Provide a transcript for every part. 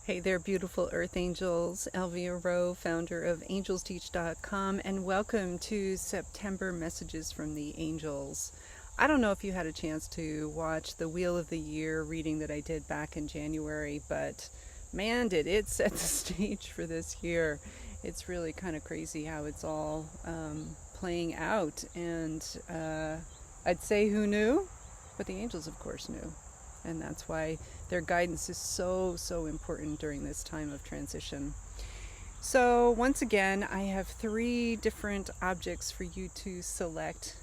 Hey there, beautiful Earth Angels. Elvia Rowe, founder of AngelsTeach.com, and welcome to September Messages from the Angels. I don't know if you had a chance to watch the Wheel of the Year reading that I did back in January, but man, did it set the stage for this year. It's really kind of crazy how it's all playing out, and I'd say who knew? But the angels, of course, knew. And that's why their guidance is so important during this time of transition. So once again, I have 3 different objects for you to select.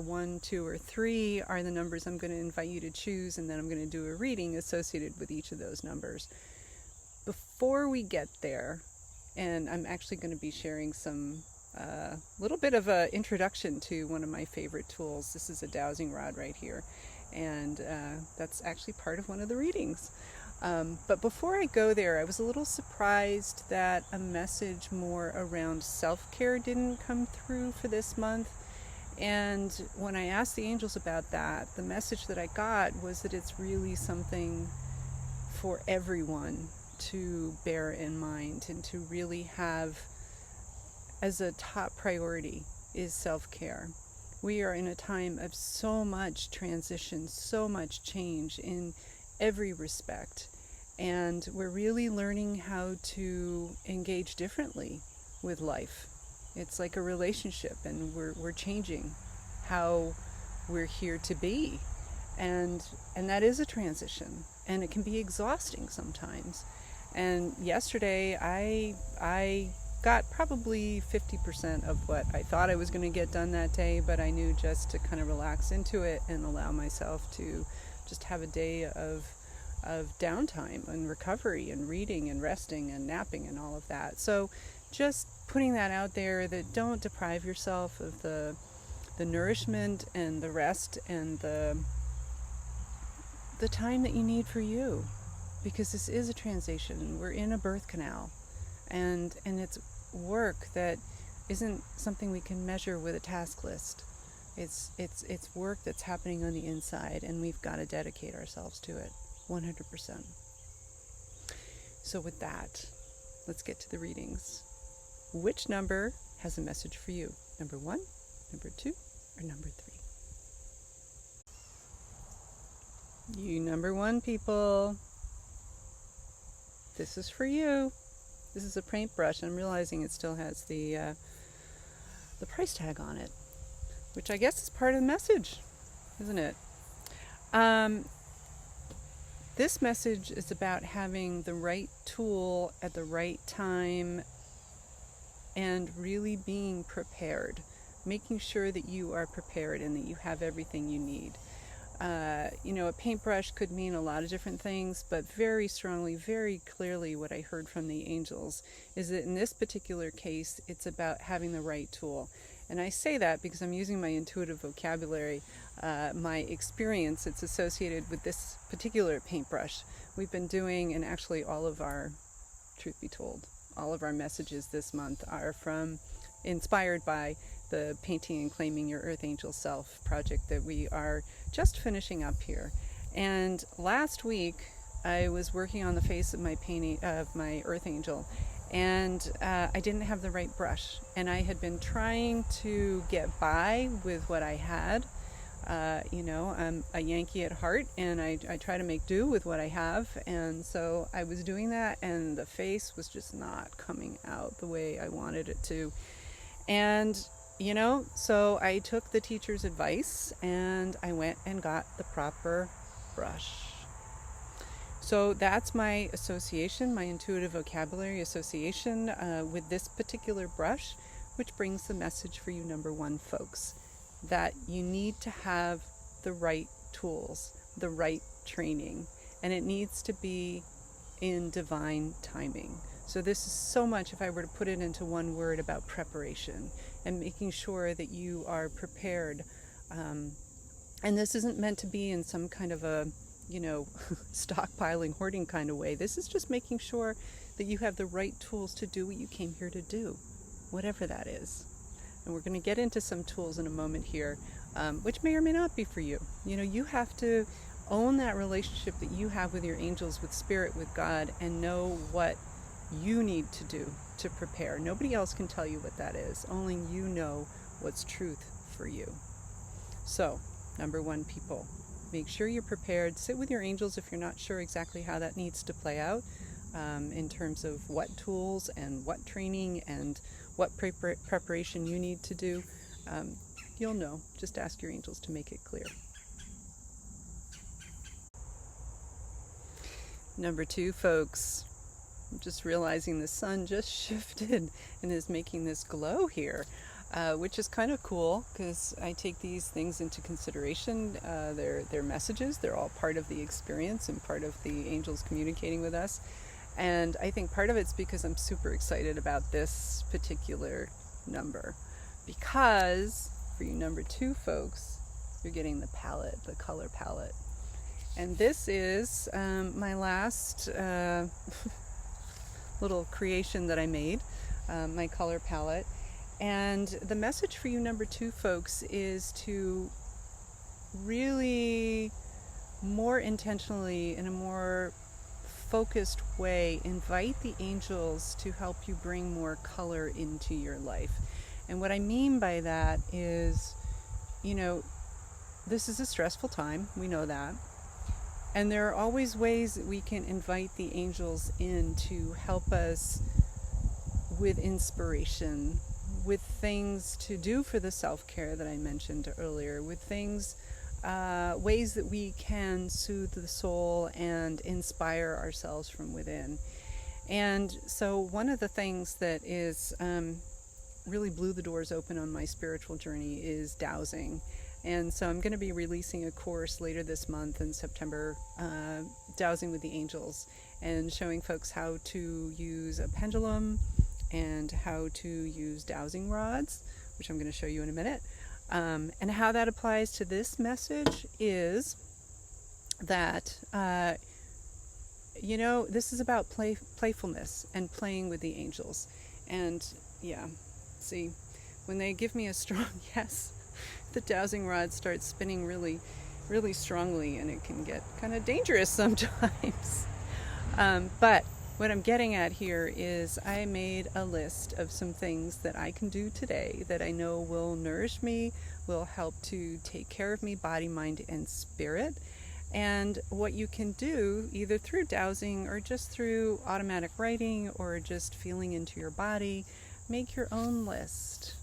1, 2, or 3 are the numbers I'm going to invite you to choose, and then I'm going to do a reading associated with each of those numbers. Before we get there, and I'm actually going to be sharing some little bit of an introduction to one of my favorite tools. This is a dowsing rod right here, and that's actually part of one of the readings. But before I go there, I was a little surprised that a message more around self-care didn't come through for this month. And when I asked the angels about that, the message that I got was that it's really something for everyone to bear in mind and to really have as a top priority is self-care. We are in a time of so much transition, so much change in every respect, and we're really learning how to engage differently with life. It's like a relationship, and we're changing how we're here to be, and that is a transition, and it can be exhausting sometimes. And yesterday I got probably 50% of what I thought I was going to get done that day, but I knew just to kind of relax into it and allow myself to just have a day of downtime and recovery and reading and resting and napping and all of that. So just putting that out there, that don't deprive yourself of the nourishment and the rest and the time that you need for you, because this is a transition. We're in a birth canal, and it's work that isn't something we can measure with a task list. It's work that's happening on the inside, and we've got to dedicate ourselves to it 100%. So with that, let's get to the readings. Which number has a message for you? Number 1, number 2, or number 3? You number 1 people. This is for you. This is a paintbrush. I'm realizing it still has the price tag on it, which I guess is part of the message, isn't it? This message is about having the right tool at the right time and really being prepared, making sure that you are prepared and that you have everything you need. A paintbrush could mean a lot of different things, but very strongly, very clearly what I heard from the angels is that in this particular case, it's about having the right tool. And I say that because I'm using my intuitive vocabulary, my experience that's associated with this particular paintbrush. We've been doing, and actually all of our, truth be told, all of our messages this month are inspired by the Painting and Claiming Your Earth Angel Self project that we are just finishing up here. And last week I was working on the face of my painting of my Earth Angel, and I didn't have the right brush, and I had been trying to get by with what I had. I'm a Yankee at heart, and I try to make do with what I have, and so I was doing that, and the face was just not coming out the way I wanted it to. And so I took the teacher's advice and I went and got the proper brush. So that's my association, my intuitive vocabulary association with this particular brush, which brings the message for you, number 1, folks, that you need to have the right tools, the right training, and it needs to be in divine timing. So this is so much, if I were to put it into one word, about preparation and making sure that you are prepared. And this isn't meant to be in some kind of a, stockpiling, hoarding kind of way. This is just making sure that you have the right tools to do what you came here to do, whatever that is. And we're going to get into some tools in a moment here, which may or may not be for you. You have to Own that relationship that you have with your angels, with spirit, with God, and know what you need to do to prepare. Nobody else can tell you what that is. Only you know what's truth for you. So, number one, people, make sure you're prepared. Sit with your angels if you're not sure exactly how that needs to play out, in terms of what tools and what training and what preparation you need to do. You'll know. Just ask your angels to make it clear. Number two, folks, I'm just realizing the sun just shifted and is making this glow here, which is kind of cool because I take these things into consideration. They're messages. They're all part of the experience and part of the angels communicating with us. And I think part of it's because I'm super excited about this particular number, because for you number two folks, you're getting the palette, the color palette. And this is my last little creation that I made, my color palette. And the message for you number two folks is to really more intentionally, in a more focused way, invite the angels to help you bring more color into your life. And what I mean by that is, this is a stressful time, we know that. And there are always ways that we can invite the angels in to help us with inspiration, with things to do for the self-care that I mentioned earlier, with things, ways that we can soothe the soul and inspire ourselves from within. And so one of the things that is really blew the doors open on my spiritual journey is dowsing. And so I'm going to be releasing a course later this month in September, Dowsing with the Angels, and showing folks how to use a pendulum and how to use dowsing rods, which I'm going to show you in a minute. And how that applies to this message is that, this is about playfulness and playing with the angels. And yeah, see, when they give me a strong yes, the dowsing rod starts spinning really, really strongly, and it can get kind of dangerous sometimes. But what I'm getting at here is I made a list of some things that I can do today that I know will nourish me, will help to take care of me, body, mind, and spirit. And what you can do, either through dowsing or just through automatic writing or just feeling into your body, make your own list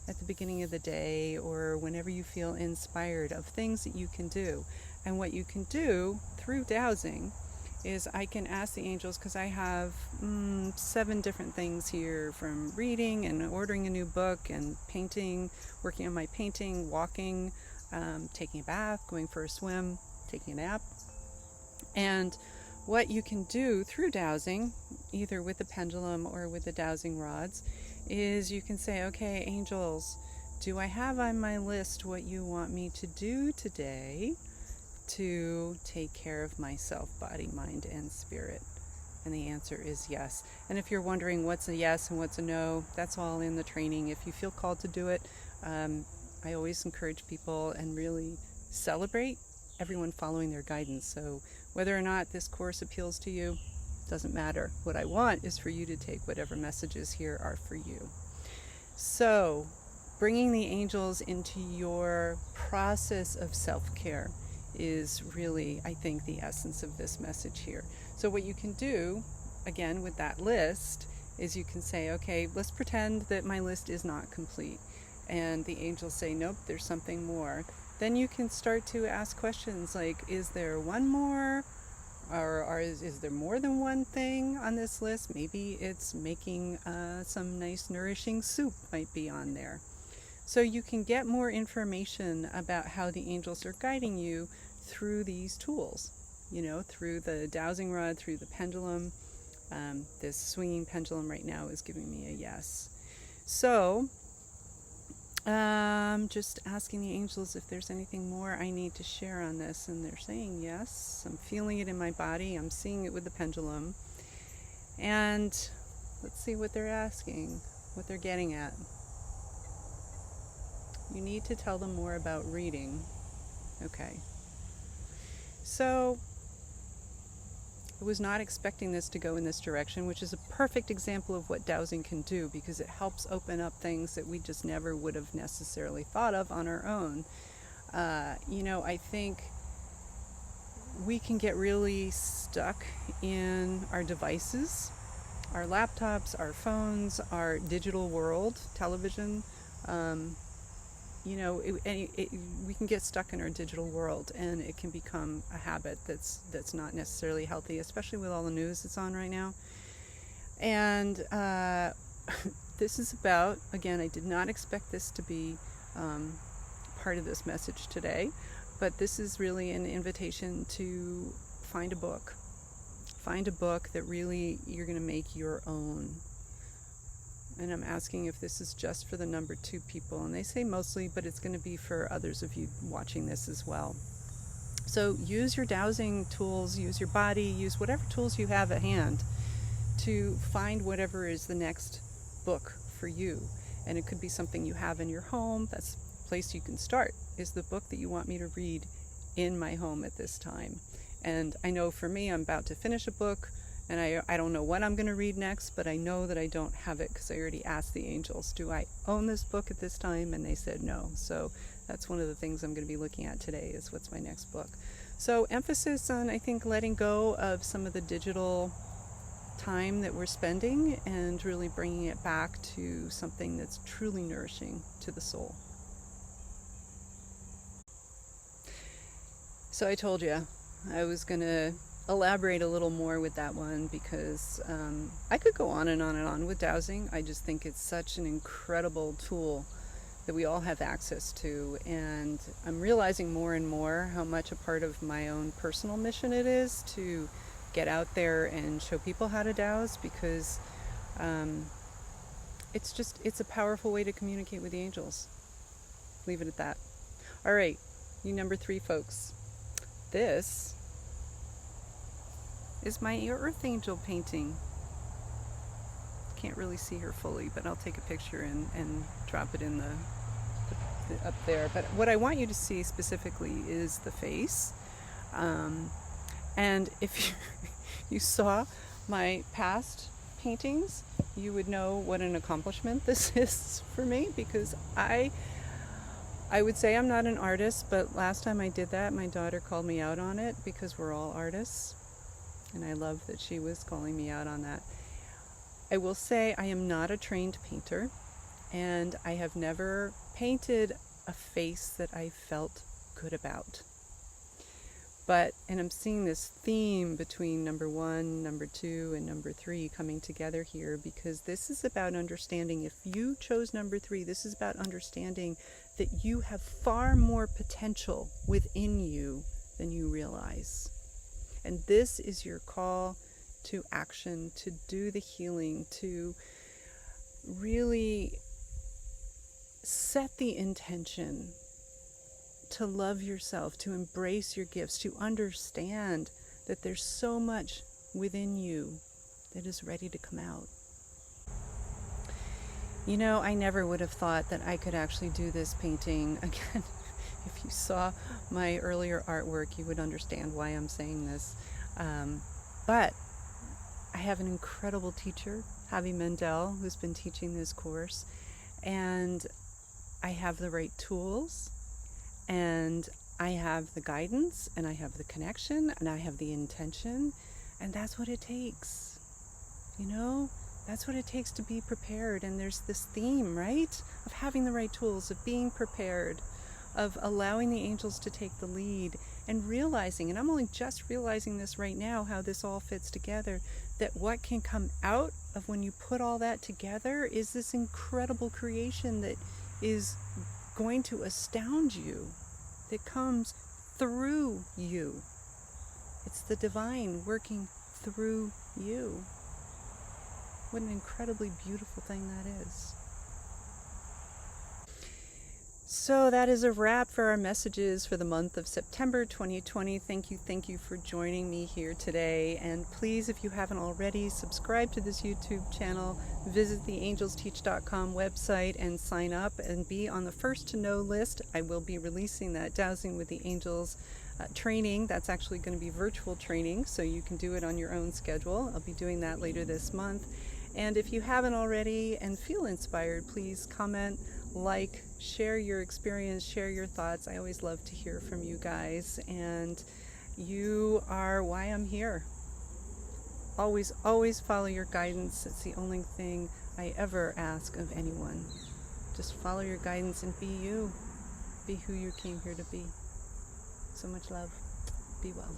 at the beginning of the day or whenever you feel inspired of things that you can do. And what you can do through dowsing is I can ask the angels, because I have 7 different things here, from reading and ordering a new book and painting, working on my painting, walking, taking a bath, going for a swim, taking a nap. And what you can do through dowsing, either with the pendulum or with the dowsing rods, is you can say, okay, angels, do I have on my list what you want me to do today to take care of myself, body, mind, and spirit? And the answer is yes. And if you're wondering what's a yes and what's a no, that's all in the training. If you feel called to do it, I always encourage people and really celebrate everyone following their guidance. So whether or not this course appeals to you, doesn't matter. What I want is for you to take whatever messages here are for you. So, bringing the angels into your process of self-care is really, I think, the essence of this message here. So what you can do, again, with that list, is you can say, okay, let's pretend that my list is not complete. And the angels say, nope, there's something more. Then you can start to ask questions like, is there one more? Or is there more than one thing on this list? Maybe it's making some nice nourishing soup might be on there. So you can get more information about how the angels are guiding you through these tools, through the dowsing rod, through the pendulum. This swinging pendulum right now is giving me a yes. So just asking the angels if there's anything more I need to share on this, and they're saying yes. I'm feeling it in my body. I'm seeing it with the pendulum. And let's see what they're asking, what they're getting at. You need to tell them more about reading. Okay. So I was not expecting this to go in this direction, which is a perfect example of what dowsing can do, because it helps open up things that we just never would have necessarily thought of on our own. I think we can get really stuck in our devices, our laptops, our phones, our digital world, television. We can get stuck in our digital world, and it can become a habit that's not necessarily healthy, especially with all the news that's on right now. And this is about, again, I did not expect this to be part of this message today, but this is really an invitation to find a book. Find a book that really you're going to make your own. And I'm asking if this is just for the number 2 people. And they say mostly, but it's going to be for others of you watching this as well. So use your dowsing tools, use your body, use whatever tools you have at hand to find whatever is the next book for you. And it could be something you have in your home. That's the place you can start, is the book that you want me to read in my home at this time. And I know for me, I'm about to finish a book, and I don't know what I'm going to read next, but I know that I don't have it because I already asked the angels, do I own this book at this time? And they said no. So that's one of the things I'm going to be looking at today, is what's my next book. So emphasis on, I think, letting go of some of the digital time that we're spending and really bringing it back to something that's truly nourishing to the soul. So I told you I was going to elaborate a little more with that one, because I could go on and on and on with dowsing. I just think it's such an incredible tool that we all have access to, and I'm realizing more and more how much a part of my own personal mission it is to get out there and show people how to dowse, because it's a powerful way to communicate with the angels. Leave it at that. All right, you number 3 folks, this is my earth angel painting. Can't really see her fully, but I'll take a picture and drop it in the up there. But what I want you to see specifically is the face. And if you saw my past paintings, you would know what an accomplishment this is for me, because I would say I'm not an artist, but last time I did that, my daughter called me out on it, because we're all artists. And I love that she was calling me out on that. I will say I am not a trained painter, and I have never painted a face that I felt good about. And I'm seeing this theme between number 1, number 2, and number 3 coming together here, because this is about understanding, if you chose number 3, this is about understanding that you have far more potential within you than you realize. And this is your call to action, to do the healing, to really set the intention to love yourself, to embrace your gifts, to understand that there's so much within you that is ready to come out. I never would have thought that I could actually do this painting. Again, if you saw my earlier artwork, you would understand why I'm saying this. But I have an incredible teacher, Javi Mendel, who's been teaching this course, and I have the right tools, and I have the guidance, and I have the connection, and I have the intention, and that's what it takes. That's what it takes to be prepared. And there's this theme, right, of having the right tools, of being prepared, of allowing the angels to take the lead, and realizing, and I'm only just realizing this right now, how this all fits together, that what can come out of when you put all that together is this incredible creation that is going to astound you, that comes through you. It's the divine working through you. What an incredibly beautiful thing that is. So that is a wrap for our messages for the month of September 2020. Thank you for joining me here today. And please, if you haven't already, subscribe to this YouTube channel, visit the angelsteach.com website and sign up and be on the first to know list. I will be releasing that Dowsing with the Angels training. That's actually going to be virtual training, so you can do it on your own schedule. I'll be doing that later this month. And if you haven't already and feel inspired, please comment, like, share your experience, share your thoughts. I always love to hear from you guys, and you are why I'm here. Always follow your guidance. It's the only thing I ever ask of anyone. Just follow your guidance and be you. Be who you came here to be. So much love. Be well.